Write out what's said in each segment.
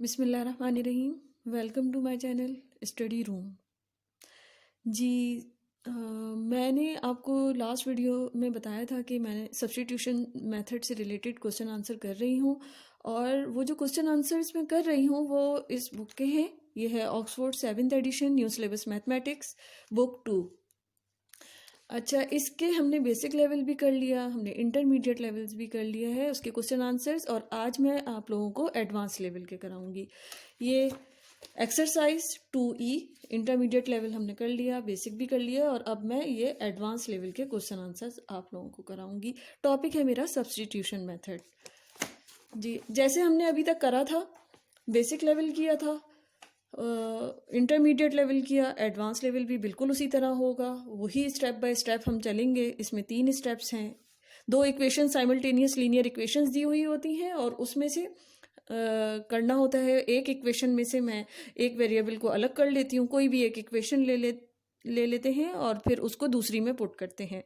बिस्मिल्लाहिर्रहमानिर्रहीम। Welcome to my channel study room. जी मैंने आपको लास्ट वीडियो में बताया था कि मैं सब्स्टिट्यूशन मेथड से रिलेटेड क्वेश्चन आंसर कर रही हूँ, और वो जो क्वेश्चन आंसर्स मैं कर रही हूँ वो इस बुक के हैं। ये है Oxford 7th edition new syllabus mathematics book 2। अच्छा, इसके हमने बेसिक लेवल भी कर लिया, हमने इंटरमीडिएट लेवल्स भी कर लिया है उसके क्वेश्चन आंसर्स, और आज मैं आप लोगों को एडवांस लेवल के कराऊंगी। ये एक्सरसाइज 2E इंटरमीडिएट लेवल हमने कर लिया, बेसिक भी कर लिया, और अब मैं ये एडवांस लेवल के क्वेश्चन आंसर्स आप लोगों को कराऊंगी। टॉपिक है मेरा सब्स्टिट्यूशन मेथड। जी, जैसे हमने अभी तक करा था, बेसिक लेवल किया था, इंटरमीडिएट लेवल किया, एडवांस लेवल भी बिल्कुल उसी तरह होगा, वही स्टेप बाय स्टेप हम चलेंगे। इसमें 3 स्टेप्स हैं। 2 इक्वेशन साइमल्टेनियस लीनियर इक्वेशंस दी हुई होती हैं, और उसमें से करना होता है, एक इक्वेशन में से मैं एक वेरिएबल को अलग कर लेती हूँ, कोई भी एक इक्वेशन ले लेते हैं और फिर उसको दूसरी में पुट करते हैं।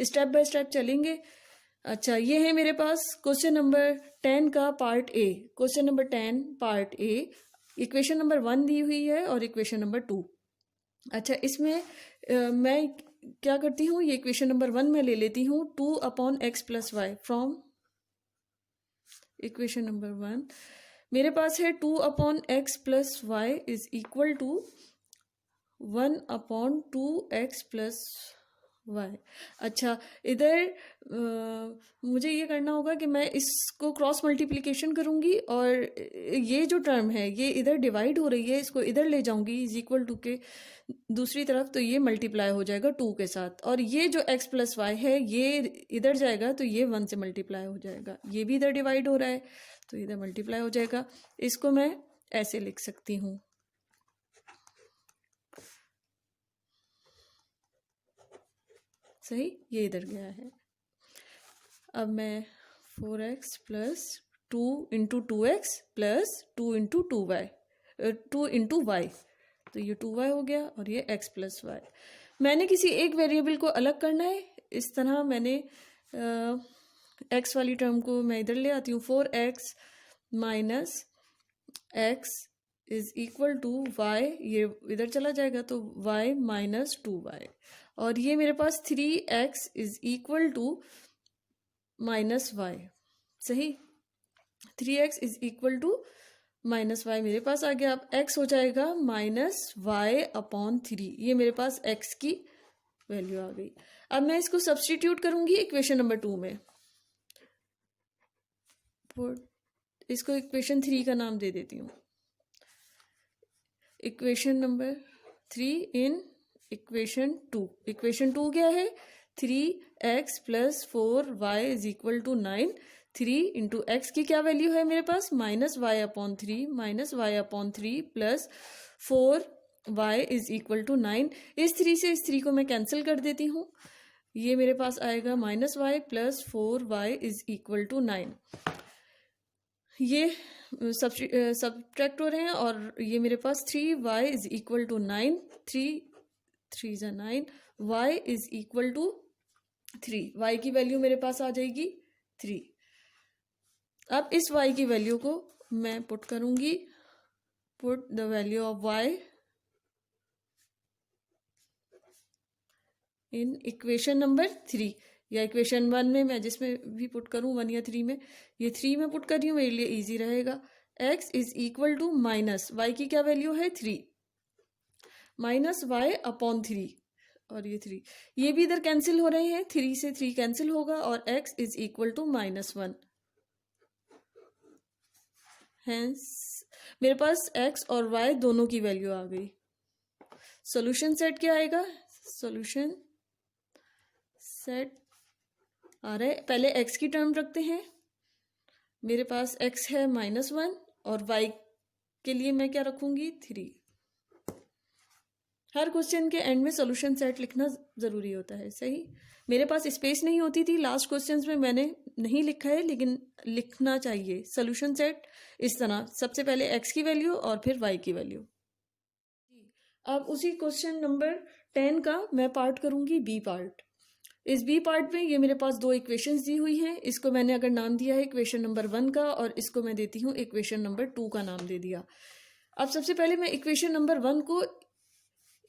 स्टेप बाय स्टेप चलेंगे। अच्छा, ये है मेरे पास क्वेश्चन नंबर 10 का part A. Question number 10 part A, equation number 1 दी हुई है और इक्वेशन नंबर 2। अच्छा, इसमें मैं क्या करती हूँ, ये इक्वेशन नंबर 1 में ले लेती हूँ 2/x + y from equation number 1। मेरे पास है 2/x + y is equal to 1/2x + y। अच्छा, इधर मुझे ये करना होगा कि मैं इसको क्रॉस मल्टीप्लिकेशन करूंगी, और ये जो टर्म है ये इधर डिवाइड हो रही है, इसको इधर ले जाऊंगी इज इक्वल टू के दूसरी तरफ, तो ये मल्टीप्लाई हो जाएगा 2 के साथ, और ये जो x + y है ये इधर जाएगा तो ये 1 से मल्टीप्लाई हो जाएगा। ये भी इधर डिवाइड हो रहा है तो इधर मल्टीप्लाई हो जाएगा। इसको मैं ऐसे लिख सकती हूँ। सही, ये इधर गया है। अब मैं 4x + 2 × 2x + 2 × 2y 2 × y, तो ये 2y हो गया, और ये x + y। मैंने किसी एक वेरिएबल को अलग करना है। इस तरह मैंने x वाली टर्म को मैं इधर ले आती हूँ। 4x - x is equal to y, ये इधर चला जाएगा तो y - 2y, और ये मेरे पास 3x is equal to -y। सही, 3x is equal to -y मेरे पास आ गया। अब x हो जाएगा -y/3, ये मेरे पास x की वैल्यू आ गई। अब मैं इसको सब्स्टिट्यूट करूंगी इक्वेशन नंबर 2 में। इसको इक्वेशन 3 का नाम दे देती हूँ। Equation number 3 in equation 2। Equation 2 क्या है? 3x + 4y is equal to 9। 3 × x की क्या वैल्यू है मेरे पास? -y/3 + 4y is equal to 9। इस 3 से इस 3 को मैं कैंसिल कर देती हूँ। ये मेरे पास आएगा -y + 4y is equal to 9। ये सब्ट्रैक्ट हो रहे हैं, और ये मेरे पास 3y is equal to 9। 3 × 9, y is equal to 3। y की वैल्यू मेरे पास आ जाएगी 3। अब इस y की वैल्यू को मैं पुट करूंगी। Put the value of y in equation number 3, या इक्वेशन 1 में मैं जिसमें भी पुट करूं, 1 या 3 में। ये 3 में पुट कर रही हूँ, मेरे लिए इजी रहेगा। x is equal to -y की क्या वैल्यू है? 3 -y/3, और ये 3, ये भी इधर कैंसिल हो रहे हैं, 3 से 3 कैंसिल होगा, और x is equal to -1। Hence मेरे पास x और y दोनों की वैल्यू आ गई। सॉल्यूशन सेट क्या आएगा? सॉल्यूशन सेट आ रहा है, पहले x की टर्म रखते हैं। मेरे पास x है -1, और y के लिए मैं क्या रखूंगी? 3। हर क्वेश्चन के एंड में सॉल्यूशन सेट लिखना जरूरी होता है। सही, मेरे पास स्पेस नहीं होती थी लास्ट क्वेश्चंस में, मैंने नहीं लिखा है, लेकिन लिखना चाहिए। सॉल्यूशन सेट इस तरह, सबसे पहले x की वैल्यू और फिर y की वैल्यू। अब उसी क्वेश्चन नंबर 10 का मैं पार्ट करूंगी बी पार्ट। इस बी पार्ट में ये मेरे पास दो इक्वेशंस दी हुई हैं, इसको मैंने अगर नाम दिया है इक्वेशन नंबर 1 का और इसको मैं देती हूँ इक्वेशन नंबर 2 का नाम दे दिया। अब सबसे पहले मैं इक्वेशन नंबर 1 को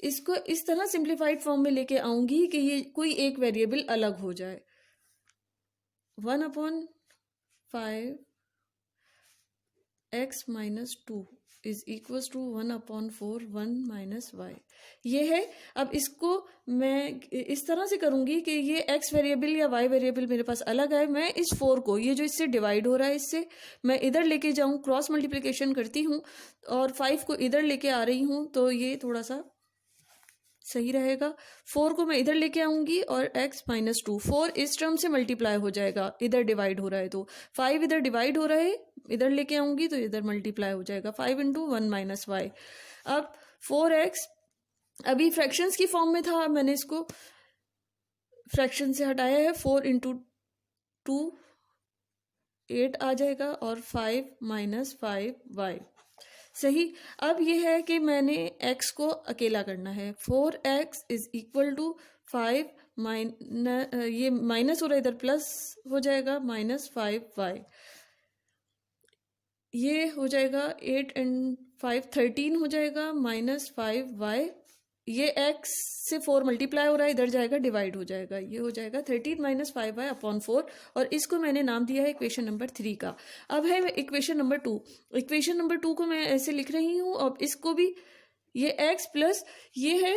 इसको इस तरह सिंप्लीफाइड फॉर्म में लेके आऊंगी कि ये कोई एक वेरिएबल अलग हो जाए। 1/5 x minus 2 is equal to 1/4 1 minus y, ये है। अब इसको मैं इस तरह से करूंगी कि ये x वेरिएबल या y वेरिएबल मेरे पास अलग है। मैं इस 4 को, ये जो इससे डिवाइड हो रहा है, इससे मैं इधर लेके जाऊं, क्रॉस मल्टीप्लिकेशन करती हूँ और 5 को इधर लेके आ रही हूँ, तो ये थोड़ा सा सही रहेगा। 4 को मैं इधर लेके आऊंगी और x माइनस 2, 4 इस टर्म से मल्टीप्लाई हो जाएगा, इधर डिवाइड हो रहा है तो 5 इधर डिवाइड हो रहा है, इधर लेके आऊंगी तो इधर मल्टीप्लाई हो जाएगा, 5 इंटू 1 माइनस वाई। अब 4x अभी फ्रैक्शंस की फॉर्म में था, मैंने इसको फ्रैक्शन से हटाया है। 4 इंटू 2 8 आ जाएगा और 5 माइनस 5y, सही। अब ये है कि मैंने x को अकेला करना है। 4x इज इक्वल टू 5 ये माइनस हो रहा है, इधर प्लस हो जाएगा, माइनस 5y, ये हो जाएगा 8 एंड 5 13 हो जाएगा, माइनस 5y। ये x से 4 मल्टीप्लाई हो रहा है, इधर जाएगा डिवाइड हो जाएगा, ये हो जाएगा 13 माइनस 5y अपॉन 4, और इसको मैंने नाम दिया है इक्वेशन नंबर 3 का। अब है इक्वेशन नंबर 2। इक्वेशन नंबर 2 को मैं ऐसे लिख रही हूँ, अब इसको भी ये x प्लस ये है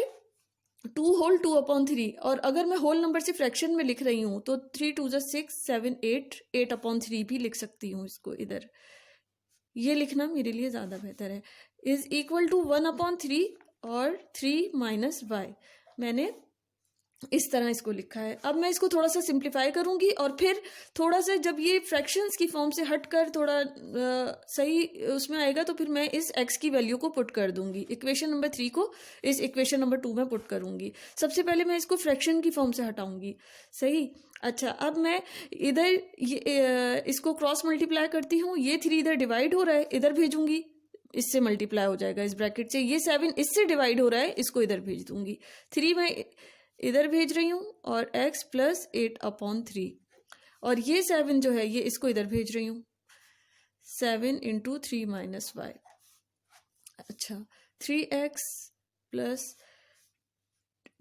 2 होल 2 अपॉन 3, और अगर मैं होल नंबर से फ्रैक्शन में लिख रही हूँ तो 3 2 6 7 8 8 अपॉन 3 भी लिख सकती हूँ। इसको इधर ये लिखना मेरे लिए ज़्यादा बेहतर है। इज इक्वल टू 1/3 और 3 माइनस वाई, मैंने इस तरह इसको लिखा है। अब मैं इसको थोड़ा सा सिंप्लीफाई करूंगी और फिर थोड़ा सा जब ये फ्रैक्शंस की फॉर्म से हटकर थोड़ा सही उसमें आएगा तो फिर मैं इस x की वैल्यू को पुट कर दूंगी, इक्वेशन नंबर 3 को इस इक्वेशन नंबर 2 में पुट करूंगी। सबसे पहले मैं इसको फ्रैक्शन की फॉर्म से हटाऊंगी, सही। अच्छा, अब मैं इधर इसको क्रॉस मल्टीप्लाई करती हूँ, ये 3 इधर डिवाइड हो रहा है, इधर भेजूंगी, इससे मल्टीप्लाई हो जाएगा इस ब्रैकेट से। ये 7 इससे डिवाइड हो रहा है, इसको इधर भेज दूंगी, 3 मैं इधर भेज रही हूँ और x प्लस 8 अपॉन 3, और ये 7 जो है ये इसको इधर भेज रही हूँ, 7 इंटू 3 माइनस वाई। अच्छा, 3x plus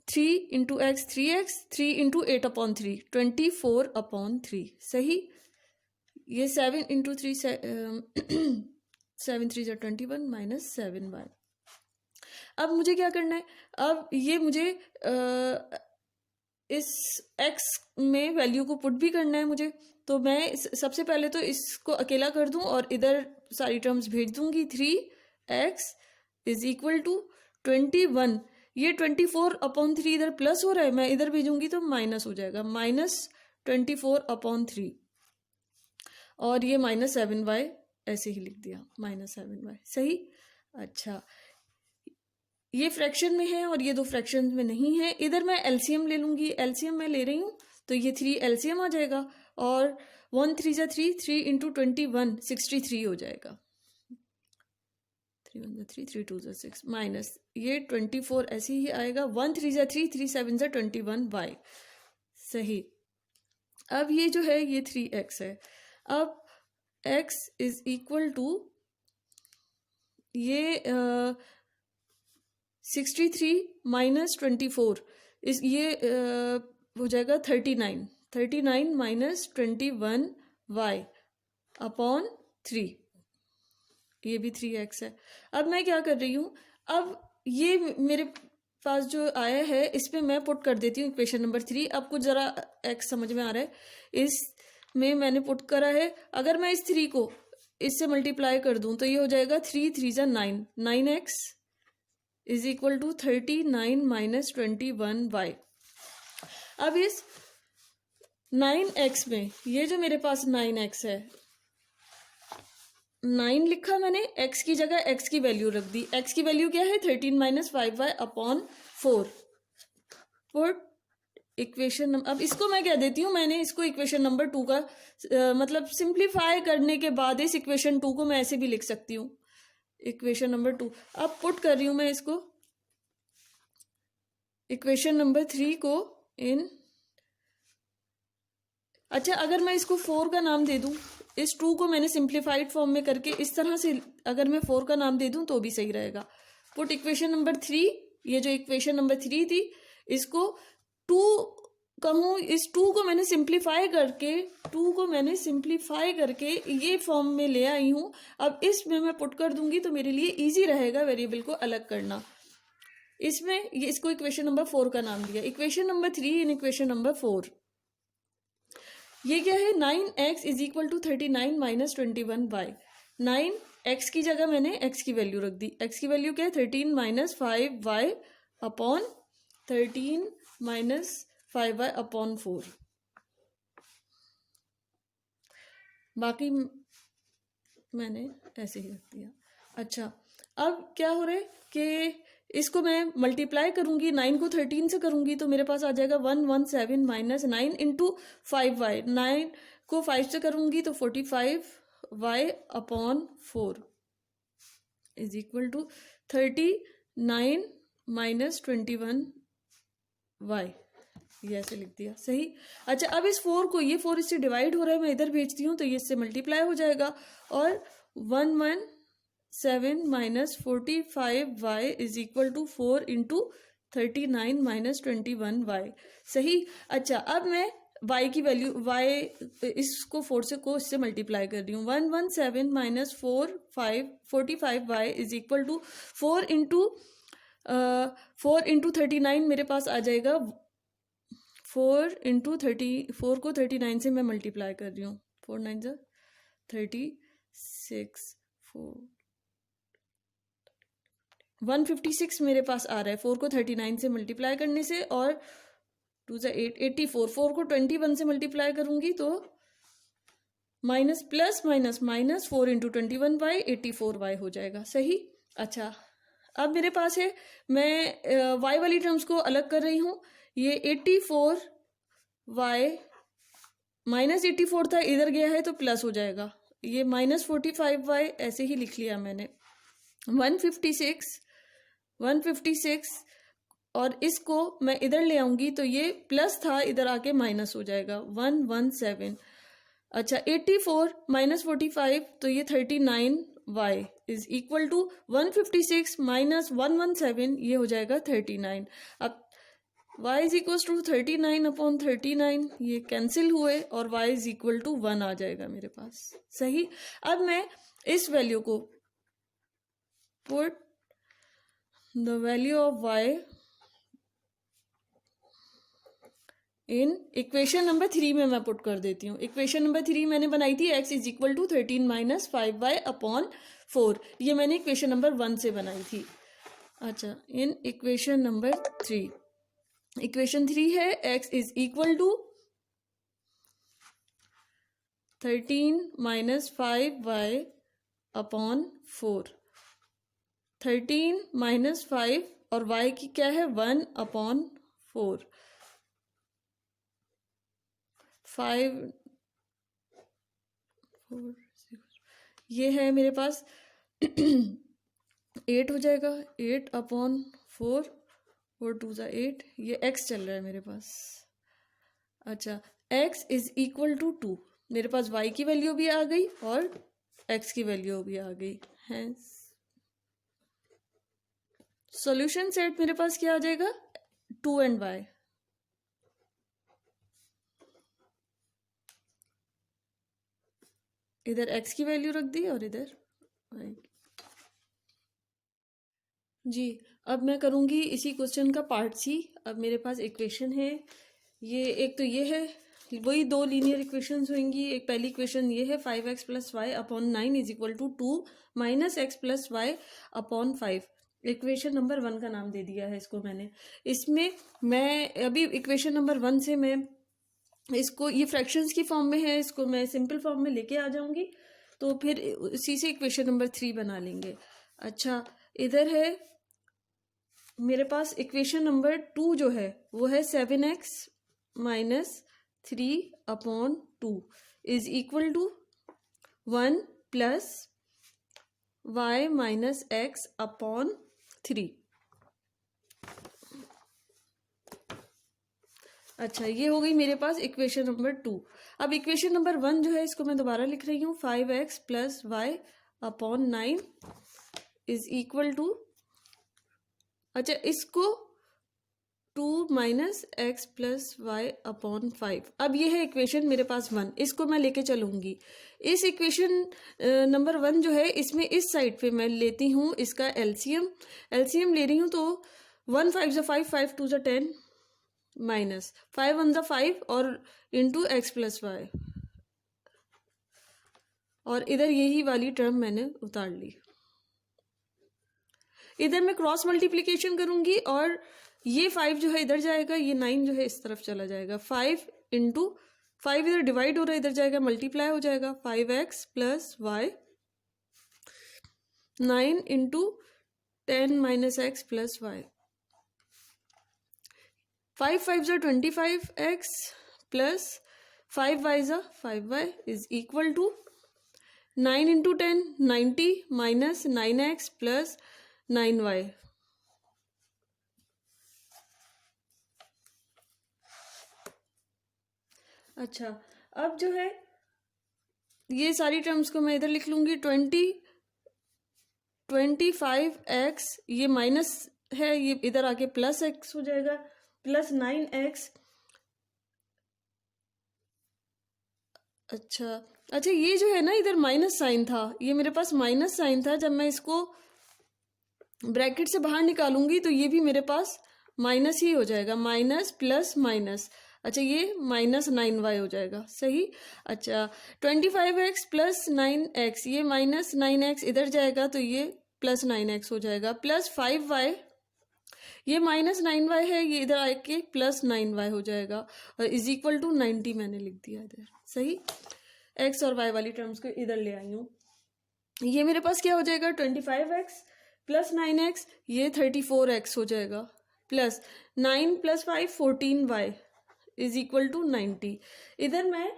3 into x 3x, 3 into 8 upon 3 24 upon 3, सही। ये 7 इंटू 3 7 3 21 माइनस 7y। अब मुझे क्या करना है, अब ये मुझे इस x में वैल्यू को पुट भी करना है मुझे, तो मैं सबसे पहले तो इसको अकेला कर दूं और इधर सारी टर्म्स भेज दूंगी। 3x इज इक्वल टू 21, ये 24 अपॉन 3 इधर प्लस हो रहा है, मैं इधर भेजूंगी तो माइनस हो जाएगा, माइनस 24 अपॉन 3, और ये माइनस 7y ऐसे ही लिख दिया, माइनस 7y, सही। अच्छा, ये फ्रैक्शन में है और ये दो फ्रैक्शन में नहीं है। इधर मैं एलसीएम ले लूंगी, एलसीएम मैं ले रही हूँ तो ये 3 एलसीएम आ जाएगा, और 1 3 जा 3, 3 इंटू 21 63 हो जाएगा, 3 1 जा 3, 3 2 जा 6, माइनस ये 24 ऐसे ही आएगा, 1 3 जा 3, 3 7 जा 21y, सही। अब ये जो है ये 3x है। अब x इज इक्वल टू ये 63 माइनस 24, इस ये हो जाएगा 39 माइनस 21y अपॉन 3, ये भी 3x है। अब मैं क्या कर रही हूँ, अब ये मेरे पास जो आया है इस पे मैं पुट कर देती हूँ इक्वेशन नंबर 3। अब कुछ ज़रा x समझ में आ रहा है, इसमें मैंने पुट करा है। अगर मैं इस 3 को इससे मल्टीप्लाई कर दूँ तो ये हो जाएगा 3 3 जा 9, 9x is equal to 39 minus 21y। अब इस 9x में ये जो मेरे पास 9x है, 9 लिखा मैंने, x की जगह x की वैल्यू रख दी। x की वैल्यू क्या है, 13 minus 5y upon 4, put equation. अब इसको मैं क्या देती हूँ, मैंने इसको इक्वेशन नंबर 2 का मतलब सिंप्लीफाई करने के बाद इस इक्वेशन 2 को मैं ऐसे भी लिख सकती हूँ, इक्वेशन नंबर 2। अब पुट कर रही हूं मैं इसको, इक्वेशन नंबर 3 को इन अच्छा, अगर मैं इसको 4 का नाम दे दूं, इस 2 को मैंने सिंप्लीफाइड फॉर्म में करके इस तरह से अगर मैं 4 का नाम दे दूं तो भी सही रहेगा। पुट इक्वेशन नंबर 3, ये जो इक्वेशन नंबर 3 थी इसको 2 कहूँ, इस 2 को मैंने सिंप्लीफाई करके ये फॉर्म में ले आई हूँ। अब इसमें मैं पुट कर दूंगी तो मेरे लिए इजी रहेगा वेरिएबल को अलग करना। इसमें ये इसको इक्वेशन नंबर 4 का नाम दिया, इक्वेशन नंबर 3 इन इक्वेशन नंबर 4। ये क्या है, 9x is equal to 39 minus 21y। 9x की जगह मैंने x की वैल्यू रख दी। x की वैल्यू क्या है, 13 minus 5y upon 13 minus 5y upon 4। बाकी मैंने ऐसे ही रख दिया। अच्छा, अब क्या हो रहा है कि इसको मैं मल्टीप्लाई करूंगी, 9 को 13 से करूंगी तो मेरे पास आ जाएगा 117 माइनस 9 इंटू 5y। 9 को 5 से करूंगी तो 45y upon 4 is equal to 39 minus 21y। ये ऐसे लिख दिया, सही। अच्छा, अब इस 4 को, ये 4 इससे डिवाइड हो रहा है, मैं इधर भेजती हूँ तो ये इससे मल्टीप्लाई हो जाएगा और 117 minus 45y is equal to 4 into 39 minus 21y, सही। अच्छा, अब मैं y की वैल्यू, y इसको 4 से को इससे मल्टीप्लाई कर रही हूँ। 117 minus 45y is equal to 4 into 39 मेरे पास आ जाएगा 4 को 39 से मैं मल्टीप्लाई कर रही हूँ। 4 9 जा 36, 156 मेरे पास आ रहा है 4 को 39 से मल्टीप्लाई करने से, और 2 जा 8, 84। 4 को 21 से मल्टीप्लाई करूंगी तो minus plus minus minus 4 into 21y 84y हो जाएगा, सही। अच्छा, अब मेरे पास है, मैं y वाली टर्म्स को अलग कर रही हूँ। ये 84y माइनस 84 था, इधर गया है तो प्लस हो जाएगा। ये माइनस 45y ऐसे ही लिख लिया मैंने। 156 और इसको मैं इधर ले आऊंगी तो ये प्लस था, इधर आके माइनस हो जाएगा 117। अच्छा, 84 माइनस 45 तो ये 39y is equal to 156 minus 117, ये हो जाएगा 39। अब y is equal to 39 upon 39, ये कैंसिल हुए और y इज इक्वल टू 1 आ जाएगा मेरे पास, सही। अब मैं इस वैल्यू को put the value of y in equation number 3 में मैं पुट कर देती हूँ। इक्वेशन नंबर 3 मैंने बनाई थी x is equal to 13 minus 5y upon 4, ये मैंने इक्वेशन नंबर 1 से बनाई थी। अच्छा, इन इक्वेशन नंबर 3, इक्वेशन 3 है x is equal to 13 minus 5y upon 4। 13 minus 5 और y की क्या है, 1 अपॉन 4। 5 4 ये है मेरे पास 8 हो जाएगा, 8 अपॉन 4 और 2 जा 8, ये x चल रहा है मेरे पास। अच्छा, x इज इक्वल टू 2, मेरे पास y की वैल्यू भी आ गई और x की वैल्यू भी आ गई है। सॉल्यूशन सेट मेरे पास क्या आ जाएगा, 2 and y। इधर x की वैल्यू रख दी और इधर y। जी, अब मैं करूंगी इसी क्वेश्चन का पार्ट सी। अब मेरे पास इक्वेशन है, ये एक तो ये है, वही 2 लीनियर इक्वेशंस होंगी। एक पहली इक्वेशन ये है 5x plus y upon 9 is equal to 2 minus x plus y upon 5। Equation number 1 का नाम दे दिया है इसको मैंने। इसमें मैं अभी इक्वेशन नंबर 1 से मैं इसको, ये फ्रैक्शंस की फॉर्म में है, इसको मैं सिंपल फॉर्म में लेके आ जाऊंगी तो फिर इसी से इक्वेशन नंबर 3 बना लेंगे। अच्छा, इधर है मेरे पास इक्वेशन नंबर 2 जो है वो है 7x minus 3 upon 2 is equal to 1 plus y minus x upon 3। अच्छा, ये हो गई मेरे पास इक्वेशन नंबर 2। अब इक्वेशन नंबर 1 जो है इसको मैं दोबारा लिख रही हूँ, 5x plus y upon 9 is equal to, अच्छा इसको 2 minus x plus y upon 5। अब ये है इक्वेशन मेरे पास 1, इसको मैं लेके चलूंगी। इस इक्वेशन नंबर 1 जो है इसमें इस साइड पे मैं लेती हूँ इसका एलसीएम। एलसीएम ले रही हूँ तो 1 5 ज़ा 5, 5 2 ज़ा 10, माइनस 5 1 ज़ा 5 और इंटू एक्स प्लस वाई, और इधर यही वाली टर्म मैंने उतार ली। इधर मैं क्रॉस मल्टीप्लीकेशन करूंगी और ये 5 जो है इधर जाएगा, ये 9 जो है इस तरफ चला जाएगा। 5 इंटू 5 इधर डिवाइड हो रहा है, इधर जाएगा मल्टीप्लाई हो जाएगा। 5x plus y, 9 into 10 minus x plus y, 5 5 ज़ा 25x प्लस 5 y ज़ा 5y is equal to 9 into 10 90 minus 9x plus 9y। अच्छा, अब जो है ये सारी टर्म्स को मैं इधर लिख लूंगी। 25x, ये माइनस है, ये इधर आके प्लस x हो जाएगा, प्लस 9x। अच्छा ये जो है ना इधर माइनस साइन था, ये मेरे पास माइनस साइन था। जब मैं इसको ब्रैकेट से बाहर निकालूंगी तो ये भी मेरे पास माइनस ही हो जाएगा, माइनस प्लस माइनस। अच्छा, ये माइनस 9y हो जाएगा, सही। अच्छा, 25x प्लस 9x, ये माइनस 9x इधर जाएगा तो ये प्लस 9x हो जाएगा, प्लस 5y, ये माइनस 9y है, ये इधर आके प्लस 9y हो जाएगा, और इज इक्वल टू 90 मैंने लिख दिया इधर, सही। x और y वाली टर्म्स को इधर ले आई हूँ। ये मेरे पास क्या हो जाएगा, 25x प्लस 9x, ये 34x हो जाएगा, plus 9 plus 5 14y is equal to 90। इधर मैं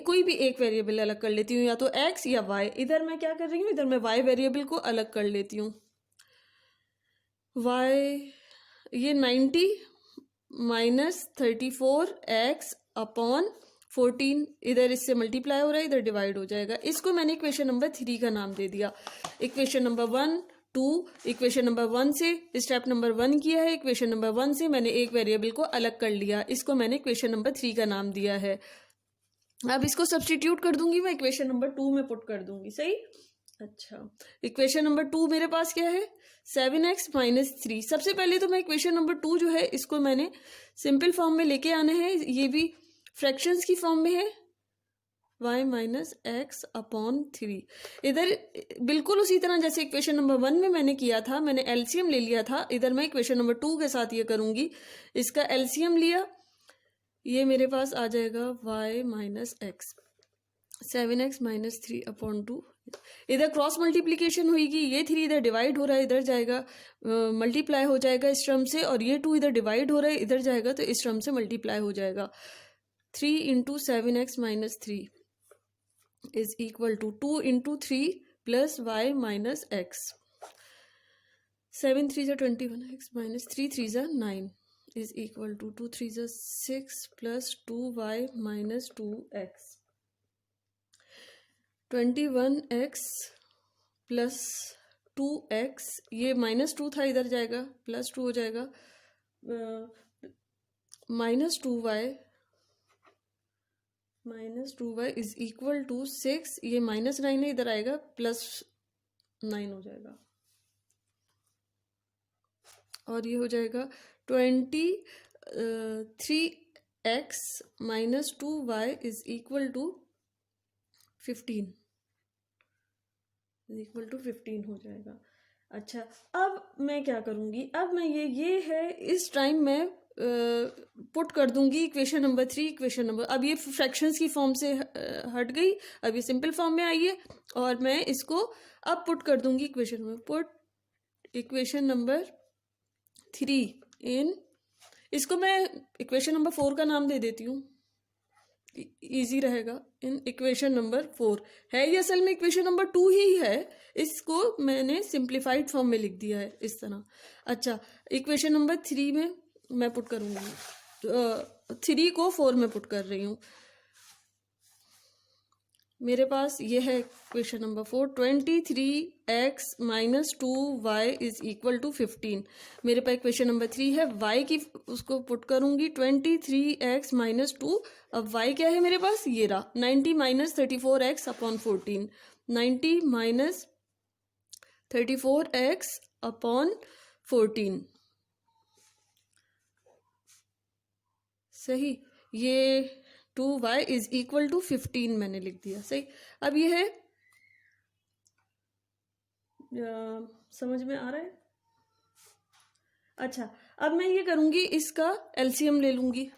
कोई भी एक वेरिएबल अलग कर लेती हूँ, या तो x या y। इधर मैं क्या कर रही हूँ, इधर मैं y वेरिएबल को अलग कर लेती हूँ। y, ये 90 माइनस 34x अपॉन 14, इधर इससे मल्टीप्लाई हो रहा है, इधर डिवाइड हो जाएगा। इसको मैंने इक्वेशन नंबर 3 का नाम दे दिया। इक्वेशन नंबर 1 2, इक्वेशन नंबर 1 से स्टेप नंबर 1 किया है, इक्वेशन नंबर 1 से मैंने एक वेरिएबल को अलग कर लिया, इसको मैंने इक्वेशन नंबर 3 का नाम दिया है। अब इसको सब्स्टिट्यूट कर दूंगी मैं, इक्वेशन नंबर 2 में पुट कर दूंगी, सही। अच्छा, इक्वेशन नंबर 2 मेरे पास क्या है, 7x माइनस 3। सबसे पहले तो मैं इक्वेशन नंबर 2 जो है इसको मैंने सिंपल फॉर्म में लेके आना है, ये भी फ्रैक्शंस की फॉर्म में है, y माइनस एक्स अपॉन 3। इधर बिल्कुल उसी तरह जैसे इक्वेशन नंबर 1 में मैंने किया था, मैंने एलसीएम ले लिया था, इधर मैं इक्वेशन नंबर 2 के साथ ये करूंगी। इसका एलसीएम लिया, ये मेरे पास आ जाएगा y minus x, 7x minus 3 upon 2। इधर क्रॉस मल्टीप्लीकेशन हुईगी, ये 3 इधर डिवाइड हो रहा है, इधर जाएगा मल्टीप्लाई हो जाएगा इस टर्म से, और ये 2 इधर डिवाइड हो रहा है, इधर जाएगा तो इस टर्म से मल्टीप्लाई हो जाएगा। 3 into 7x minus 3 is equal to 2 into 3 plus y minus x. 7 3 ज़ा 21x माइनस 3 3 ज़ा 9 इज इक्वल टू 2 3 ज़ा 6 plus 2y minus 2x। 21x plus 2x, ये माइनस 2 था, इधर जाएगा प्लस 2 हो जाएगा, minus 2y is equal to 6, ये माइनस 9 है, इधर आएगा प्लस 9 हो जाएगा, और ये हो जाएगा 23x minus 2y is equal to 15 हो जाएगा। अच्छा, अब मैं क्या करूँगी, अब मैं ये है इस टाइम मैं पुट कर दूंगी इक्वेशन नंबर 3, इक्वेशन नंबर, अब ये फ्रैक्शंस की फॉर्म से हट गई, अब ये सिंपल फॉर्म में आई है, और मैं इसको अब पुट कर दूंगी इक्वेशन में, पुट इक्वेशन नंबर 3 इन, इसको मैं इक्वेशन नंबर 4 का नाम दे देती हूँ, इजी रहेगा। इन इक्वेशन नंबर 4 है, ये असल में इक्वेशन नंबर 2 ही है, इसको मैंने सिंप्लीफाइड फॉर्म में लिख दिया है इस तरह। अच्छा, इक्वेशन नंबर 3 में मैं पुट करूँगी 3 को 4 में पुट कर रही हूँ। मेरे पास ये है question number 4, 23x minus 2y is equal to 15। मेरे पास क्वेश्चन नंबर 3 है, y की उसको पुट करूंगी 23x माइनस 2। अब y क्या है मेरे पास, ये रहा 90 minus 34x upon 14, 90 minus 34x upon 14। सही, ये 2y इज इक्वल टू 15 मैंने लिख दिया। सही, अब ये है समझ में आ रहा है? अच्छा, अब मैं ये करूंगी, इसका एलसीएम ले लूंगी।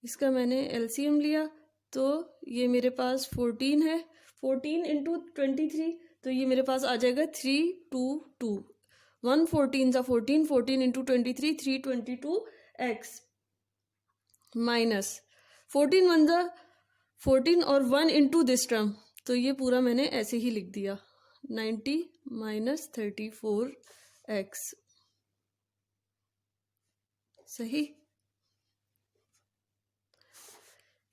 इसका मैंने एलसीएम लिया तो ये मेरे पास 14 है, 14 इंटू 23, तो ये मेरे पास आ जाएगा 322। 1 14 सा 14, 14 इंटू 23 322x माइनस 14 1 ज़ा 14 और 1 इंटू दिस टर्म, तो ये पूरा मैंने ऐसे ही लिख दिया 90 माइनस 34x। सही,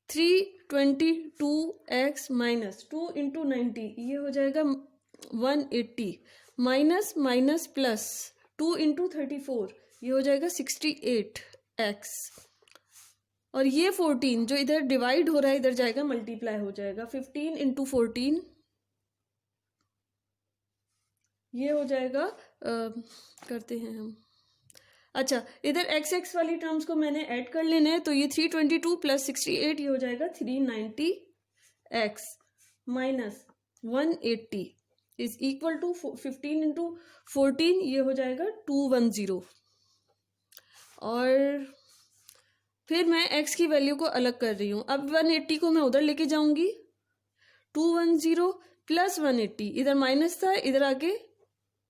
322x माइनस 2 इंटू 90, ये हो जाएगा 180, माइनस माइनस प्लस 2 इंटू 34, ये हो जाएगा 68x। और ये 14 जो इधर डिवाइड हो रहा है इधर जाएगा मल्टीप्लाई हो जाएगा, 15 इंटू 14, ये हो जाएगा करते हैं हम। अच्छा, इधर एक्स एक्स वाली टर्म्स को मैंने ऐड कर लेना है, तो ये 322 प्लस 68 ये हो जाएगा 390x minus 180 is equal to 15 into 14, ये हो जाएगा 210। और फिर मैं x की वैल्यू को अलग कर रही हूँ। अब 180 को मैं उधर लेके जाऊंगी, 210 प्लस 180, इधर माइनस था इधर आके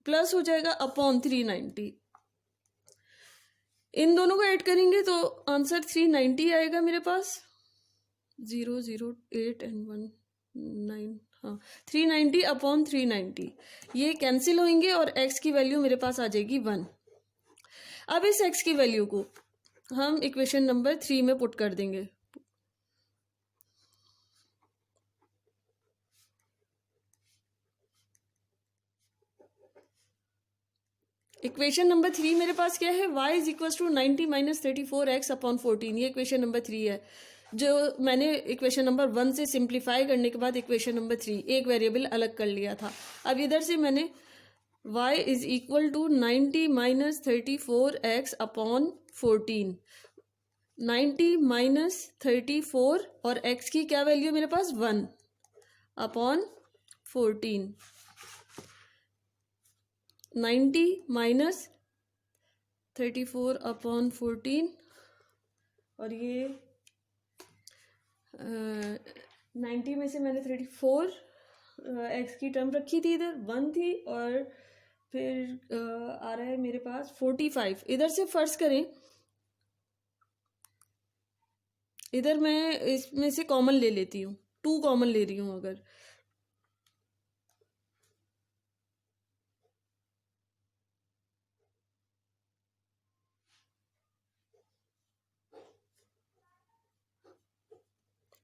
प्लस हो जाएगा अपॉन 390। इन दोनों को ऐड करेंगे तो आंसर 390 आएगा मेरे पास। 0 0 8 एंड 1 9, हाँ 390 अपॉन 390, ये कैंसिल होंगे और x की वैल्यू मेरे पास आ जाएगी 1। अब इस x की वैल्यू को हम इक्वेशन नंबर 3 में पुट कर देंगे। इक्वेशन नंबर 3 मेरे पास क्या है, y is equal to 90 minus 34x upon 14, ये इक्वेशन नंबर 3 है, जो मैंने इक्वेशन नंबर 1 से सिंप्लीफाई करने के बाद इक्वेशन नंबर 3 एक वेरिएबल अलग कर लिया था। अब इधर से मैंने y is equal to 90 minus 34x upon 14, 90 minus 34 और x की क्या वैल्यू मेरे पास 1 अपॉन 14, 90 माइनस 34 अपॉन 14, और ये 90 में से मैंने 34 x की टर्म रखी थी, इधर 1 थी, और फिर आ रहा है मेरे पास 45। इधर से फर्ज करें, इधर मैं इसमें से कॉमन ले लेती हूँ, 2 कॉमन ले रही हूँ। अगर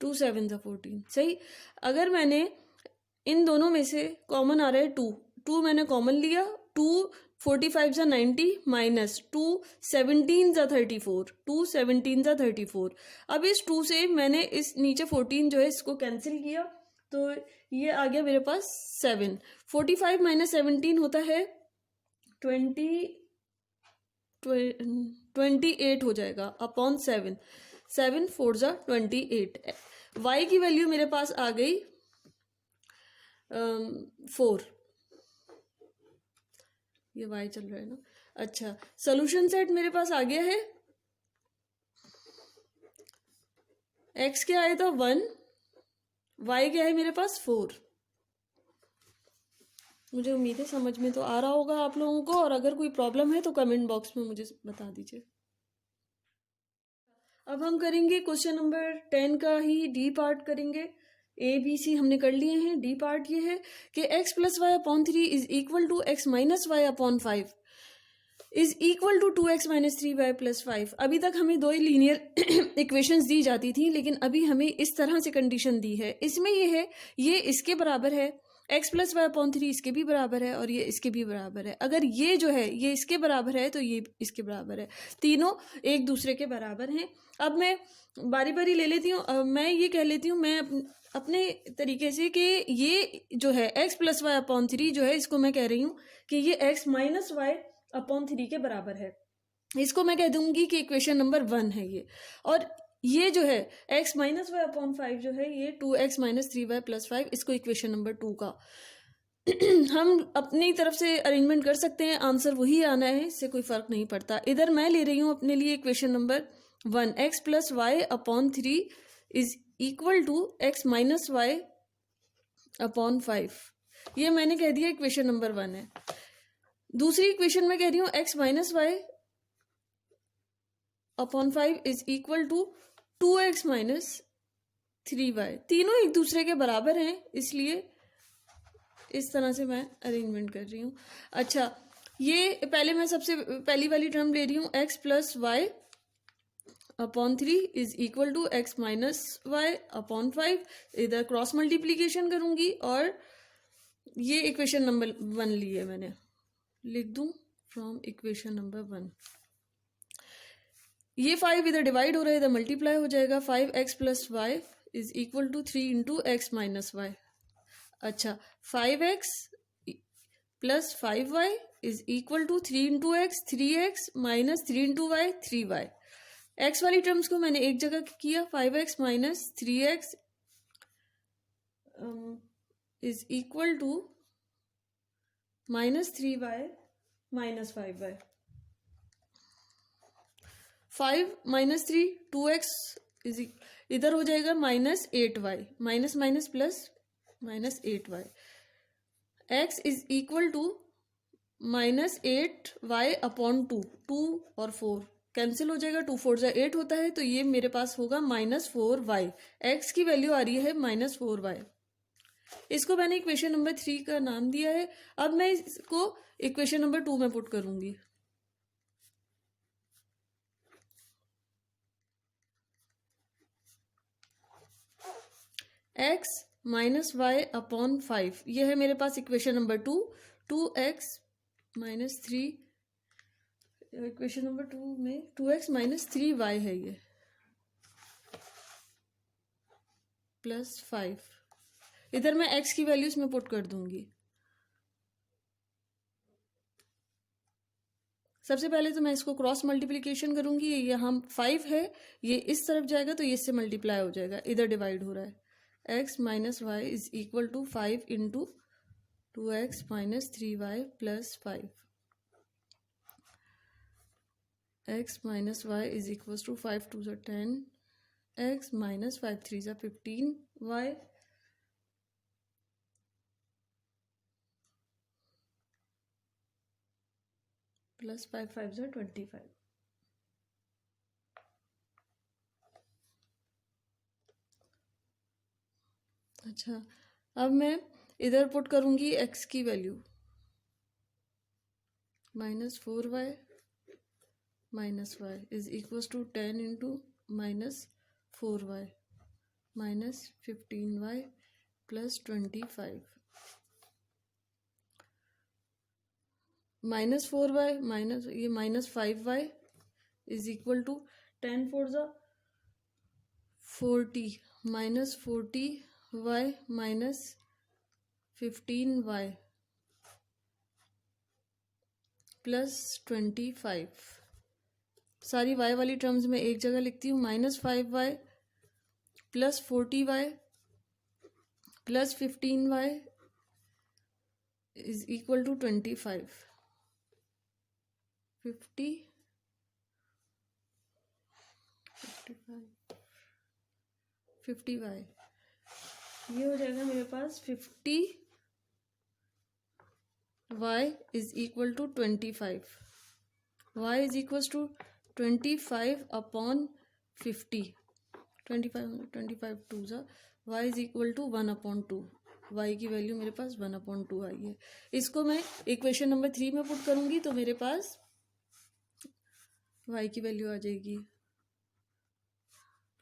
टू 7 सा 14, सही। अगर मैंने इन दोनों में से कॉमन आ रहा है 2 मैंने कॉमन लिया, 2 45 सा 90 माइनस 2 17 सा 34, 2 17 सा 34। अब इस 2 से मैंने इस नीचे 14 जो है इसको कैंसिल किया, तो ये आ गया मेरे पास 7। 45 माइनस 17 होता है 28 हो जाएगा अपॉन 7, 7 4 सा 28। y की वैल्यू मेरे पास आ गई 4, ये y चल रहा है ना। अच्छा, सोल्यूशन सेट मेरे पास आ गया है, x क्या आया था 1, y क्या है मेरे पास 4। मुझे उम्मीद है समझ में तो आ रहा होगा आप लोगों को, और अगर कोई प्रॉब्लम है तो कमेंट बॉक्स में मुझे बता दीजिए। अब हम करेंगे क्वेश्चन नंबर 10 का ही डी पार्ट करेंगे। ए बी सी हमने कर लिए हैं, डी पार्ट ये है कि x plus y upon 3 is equal to x minus y upon 5। Is equal to 2x minus 3y plus 5। अभी तक हमें दो ही लीनियर इक्वेशंस दी जाती थी, लेकिन अभी हमें इस तरह से कंडीशन दी है। इसमें ये है, ये इसके बराबर है, x प्लस वाई अपॉन 3 इसके भी बराबर है, और ये इसके भी बराबर है। अगर ये जो है ये इसके बराबर है तो ये इसके बराबर है, तीनों एक दूसरे के बराबर हैं। अब मैं बारी बारी ले लेती हूँ। मैं ये कह लेती हूँ मैं अपने तरीके से कि ये जो है x प्लस वाई अपॉन 3 जो है, इसको मैं कह रही हूँ कि ये x माइनस वाई अपॉन 3 के बराबर है। इसको मैं कह दूंगी कि इक्वेशन नंबर 1 है ये। और ये जो है x माइनस वाई अपॉन 5 जो है ये 2x माइनस 3y प्लस 5, इसको इक्वेशन नंबर 2 का हम अपनी तरफ से अरेंजमेंट कर सकते हैं। आंसर वही आना है, इससे कोई फर्क नहीं पड़ता। इधर मैं ले रही हूँ अपने लिए equation number 1, x plus y upon 3 is equal to x minus y upon 5। ये मैंने कह दिया इक्वेशन नंबर 1 है। दूसरी इक्वेशन में कह रही हूँ x minus y upon 5 is equal to 2x minus 3y। तीनों एक दूसरे के बराबर हैं, इसलिए इस तरह से मैं अरेंजमेंट कर रही हूँ। अच्छा, ये पहले मैं सबसे पहली वाली टर्म ले रही हूँ, x plus y upon 3 is equal to x minus y upon 5। इधर क्रॉस मल्टीप्लीकेशन करूंगी और ये इक्वेशन नंबर 1 ली है मैंने, लिख दूं फ्रॉम इक्वेशन नंबर 1। ये 5 इधर डिवाइड हो रहा है, इधर मल्टीप्लाई हो जाएगा। 5x plus y is equal to 3 into x minus y. अच्छा, 5x plus 5y is equal to 3 into x, 3x minus 3 into y, 3y। x वाली टर्म्स को मैंने एक जगह किया, 5x minus 3x is equal to minus 3y minus 5y। 5 minus 3 2x is इधर हो जाएगा minus 8y, minus minus plus minus 8y। x is equal to minus 8y upon 2। 2 और 4 कैंसिल हो जाएगा, 2 4 8 होता है, तो ये मेरे पास होगा माइनस 4y। x की वैल्यू आ रही है माइनस 4y। इसको मैंने इक्वेशन नंबर 3 का नाम दिया है। अब मैं इसको इक्वेशन नंबर 2 में पुट करूंगी। x माइनस वाई अपॉन 5, यह है मेरे पास equation number 2। 2x minus 3, equation number 2 में 2x माइनस 3y है ये, प्लस 5। इधर मैं x की वैल्यू इसमें पुट कर दूंगी। सबसे पहले तो मैं इसको क्रॉस मल्टीप्लिकेशन करूंगी। ये यहाँ 5 है, ये इस तरफ जाएगा तो ये इससे मल्टीप्लाई हो जाएगा, इधर डिवाइड हो रहा है। x minus Y is equal to 5 into 2x minus 3y plus 5। x minus Y is equal to 5 2 10, x minus 5 3 15y प्लस 5 5 25। अच्छा, अब मैं इधर पुट करूंगी x की value, minus 4y minus Y is equal to 10 into minus 4y minus 15y plus 25। Minus 4y minus ये minus 5y is equal to 10 4 40 minus 40y minus 15y plus 25। सारी y वाली टर्म्स में एक जगह लिखती हूँ, minus 5y plus 40y plus 15y is equal to 25। 50y ये हो जाएगा मेरे पास 50y is equal to 25। y is equal to 25 upon 50। 25 2 y is equal to 1 upon 2। y की वैल्यू मेरे पास 1 अपॉन 2 आई है। इसको मैं इक्वेशन नंबर 3 में पुट करूंगी तो मेरे पास y की वैल्यू आ जाएगी,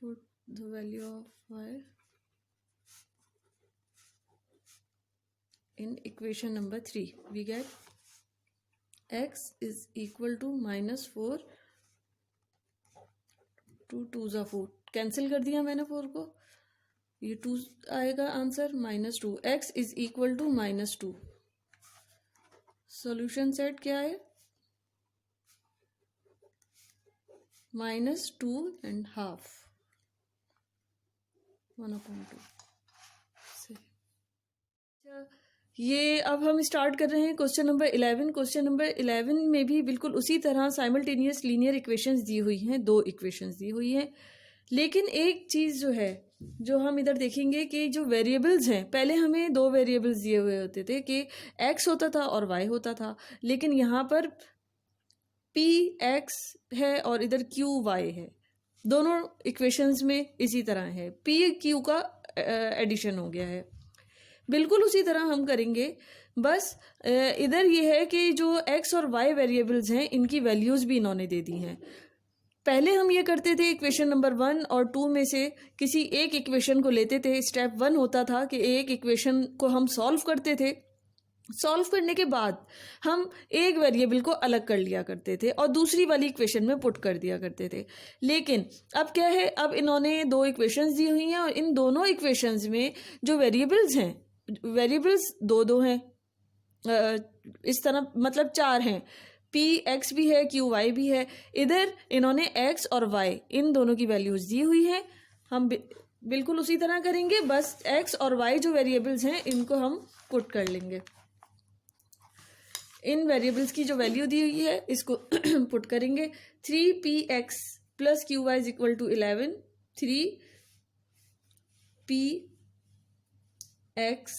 put the value of y in equation number 3, we get x is equal to -4, 2 2 ज़ा 4, कैंसिल कर दिया मैंने 4 को, ये 2 आएगा answer, -2, x is equal to -2। Solution set क्या है, -2.5 1/2। ये अब हम स्टार्ट कर रहे हैं क्वेश्चन नंबर 11। क्वेश्चन नंबर 11 में भी बिल्कुल उसी तरह साइमल्टेनियस लीनियर इक्वेशंस दी हुई हैं, 2 इक्वेशंस दी हुई हैं, लेकिन एक चीज़ जो है जो हम इधर देखेंगे कि जो वेरिएबल्स हैं, पहले हमें 2 वेरिएबल्स दिए हुए होते थे कि x होता था और y होता था, लेकिन यहाँ पर p x है और इधर q y है। दोनों इक्वेशंस में इसी तरह है, p q का एडिशन हो गया है। बिल्कुल उसी तरह हम करेंगे, बस इधर ये है कि जो x और y वेरिएबल्स हैं इनकी वैल्यूज़ भी इन्होंने दे दी हैं। पहले हम ये करते थे इक्वेशन नंबर 1 और 2 में से किसी एक इक्वेशन को लेते थे। स्टेप 1 होता था कि एक इक्वेशन को हम सॉल्व करते थे, सॉल्व करने के बाद हम एक वेरिएबल को अलग कर लिया करते थे और दूसरी वाली इक्वेशन में पुट कर दिया करते थे। लेकिन अब क्या है, अब इन्होंने 2 इक्वेशंस दी हुई हैं और इन दोनों इक्वेशंस में जो वेरिएबल्स हैं, वेरिएबल्स 2 हैं, इस तरह मतलब 4 हैं, पी एक्स भी है, क्यू वाई भी है। इधर इन्होंने एक्स और वाई इन दोनों की वैल्यूज दी हुई है। हम बिल्कुल उसी तरह करेंगे, बस एक्स और वाई जो वेरिएबल्स हैं इनको हम पुट कर लेंगे। इन वेरिएबल्स की जो वैल्यू दी हुई है इसको पुट करेंगे। 3px plus q y is equal to 11, 3px,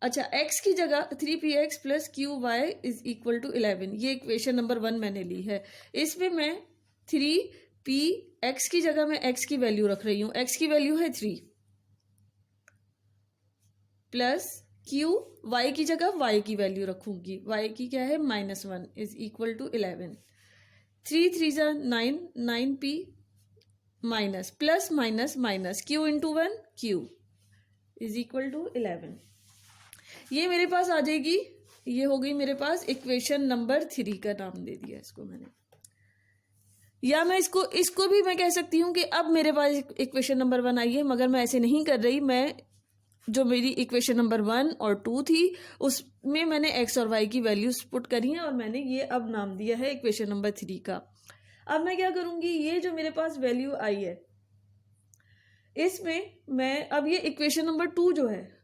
अच्छा x की जगह 3px plus q y is equal to 11, ये इक्वेशन नंबर 1 मैंने ली है। इसमें मैं 3px की जगह मैं x की वैल्यू रख रही हूँ, x की वैल्यू है 3, प्लस क्यू वाई की जगह y की वैल्यू रखूंगी, y की क्या है -1 इज इक्वल टू 11, 3 3 ज़ा 9, 9p minus plus minus minus q into 1 q is equal to 11। ये मेरे पास आ जाएगी, ये हो गई मेरे पास इक्वेशन नंबर 3 का नाम दे दिया इसको मैंने। या मैं इसको भी मैं कह सकती हूँ कि अब मेरे पास इक्वेशन नंबर 1 आई है, मगर मैं ऐसे नहीं कर रही। मैं जो मेरी इक्वेशन नंबर 1 और 2 थी उसमें मैंने x और y की वैल्यूज पुट करी हैं और मैंने ये अब नाम दिया है इक्वेशन नंबर 3 का। अब मैं क्या करूँगी, ये जो मेरे पास वैल्यू आई है इसमें मैं अब ये इक्वेशन नंबर 2 जो है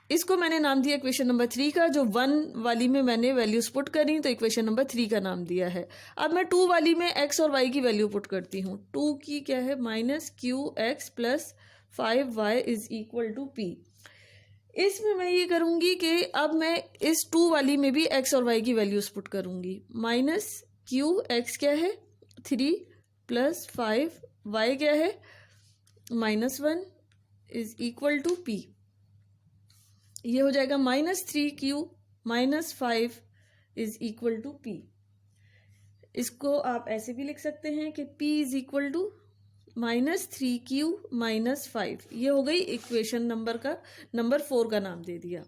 इसको मैंने नाम दिया इक्वेशन नंबर 3 का। जो 1 वाली में मैंने वैल्यूज पुट करी तो इक्वेशन नंबर 3 का नाम दिया है। अब मैं 2 वाली में x और y की वैल्यू पुट करती हूँ। 2 की क्या है -qx plus 5y is equal to p। इसमें मैं ये करूँगी कि अब मैं इस 2 वाली में भी x और y की वैल्यूज पुट करूँगी। -qx क्या है 3 प्लस 5y क्या है -1 इज इक्वल टू p। ये हो जाएगा -3q minus 5 is equal to p। इसको आप ऐसे भी लिख सकते हैं कि p is equal to -3q minus 5। ये हो गई इक्वेशन नंबर 4 का नाम दे दिया।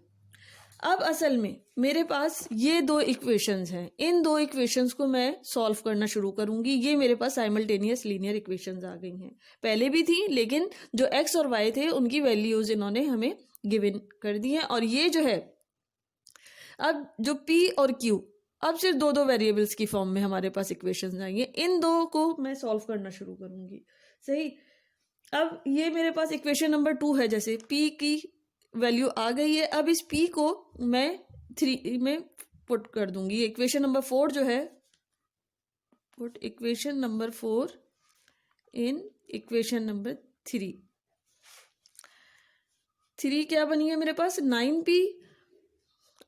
अब असल में मेरे पास ये 2 इक्वेशंस हैं, इन 2 इक्वेशंस को मैं सॉल्व करना शुरू करूंगी। ये मेरे पास साइमल्टेनियस लीनियर इक्वेशंस आ गई हैं, पहले भी थी लेकिन जो x और y थे उनकी वैल्यूज इन्होंने हमें गिवन कर दी है। और ये जो है अब जो p और q अब सिर्फ 2 वेरिएबल्स की फॉर्म में हमारे पास इक्वेशंस आएंगे। इन 2 को मैं सॉल्व करना शुरू करूंगी। सही, अब ये मेरे पास इक्वेशन नंबर 2 है, जैसे p की वैल्यू आ गई है। अब इस p को मैं 3 में पुट कर दूंगी। इक्वेशन नंबर 4 जो है, put equation number 4 in equation number 3 क्या बनी है मेरे पास 9p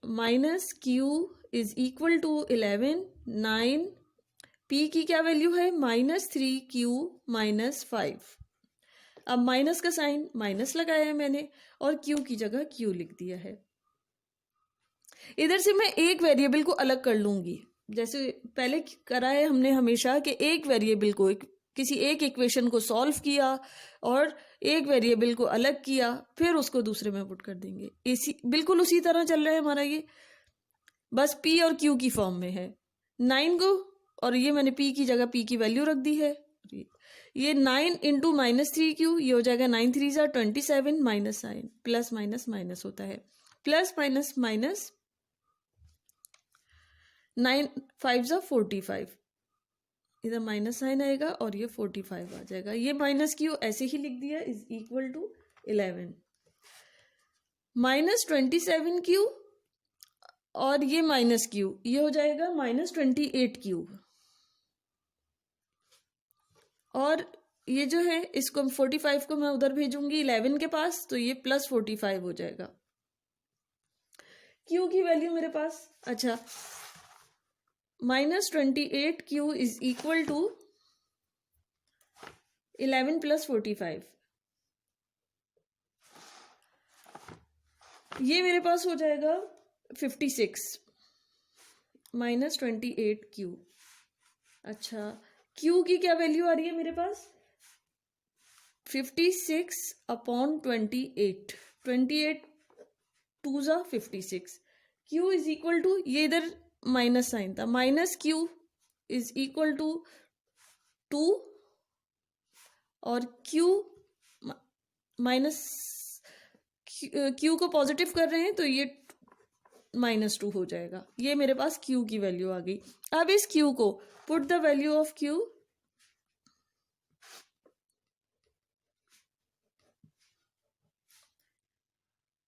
minus q is equal to 11। 9p की क्या वैल्यू है -3q माइनस 5। अब माइनस का साइन माइनस लगाया है मैंने और q की जगह q लिख दिया है। इधर से मैं एक वेरिएबल को अलग कर लूंगी, जैसे पहले करा है हमने हमेशा कि एक वेरिएबल को किसी एक इक्वेशन को सॉल्व किया और एक वेरिएबल को अलग किया, फिर उसको दूसरे में पुट कर देंगे। इसी बिल्कुल उसी तरह चल रहा है हमारा ये, बस p और q की फॉर्म में है। 9 को, और ये मैंने p की जगह p की वैल्यू रख दी है। ये 9 इंटू -3q, ये हो जाएगा 9 3 ज़ा 27 minus sign, plus minus minus होता है, प्लस माइनस माइनस 9 5 ज़ा 45, इधर माइनस साइन आएगा और ये 45 आ जाएगा। ये माइनस क्यू ऐसे ही लिख दिया, is equal to 11 minus 27q, और ये माइनस क्यू, ये हो जाएगा -28q, और ये जो है इसको 45 को मैं उधर भेजूंगी 11 के पास, तो ये प्लस 45 हो जाएगा। q की वैल्यू मेरे पास, अच्छा, -28q is equal to 11 plus 45, ये मेरे पास हो जाएगा 56 -28q। अच्छा, q की क्या वैल्यू आ रही है मेरे पास, 56 अपॉन 28, 28 2 ज़ा 56, q इज इक्वल टू, ये इधर माइनस साइन था, minus q is equal to 2, और q माइनस q को पॉजिटिव कर रहे हैं तो ये -2 हो जाएगा। ये मेरे पास q की वैल्यू आ गई। अब इस q को put the value of q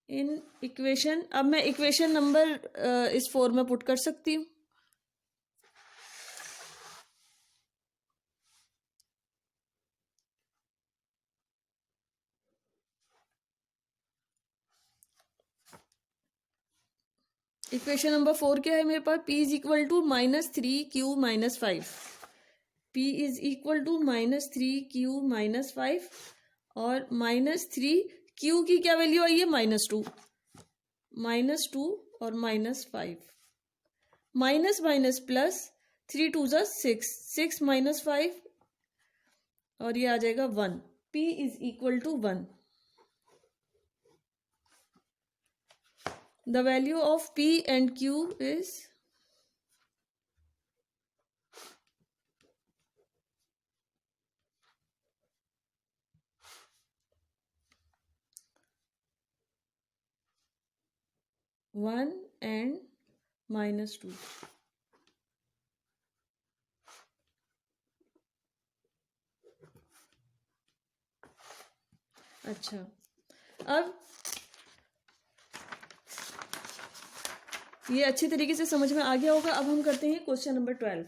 in equation, अब मैं इक्वेशन नंबर इस 4 में पुट कर सकती हूँ। इक्वेशन नंबर 4 क्या है मेरे पास, p is equal to -3q -5, p is equal to -3q -5, और -3q की क्या वैल्यू आई है, -2, -2 और -5, माइनस माइनस प्लस, 3 2 ज़ा 6, 6 -5, और ये आ जाएगा 1, p is equal to 1। The value of p and q is (1 and -2). अच्छा, अब ये अच्छे तरीके से समझ में आ गया होगा। अब हम करते हैं क्वेश्चन नंबर 12।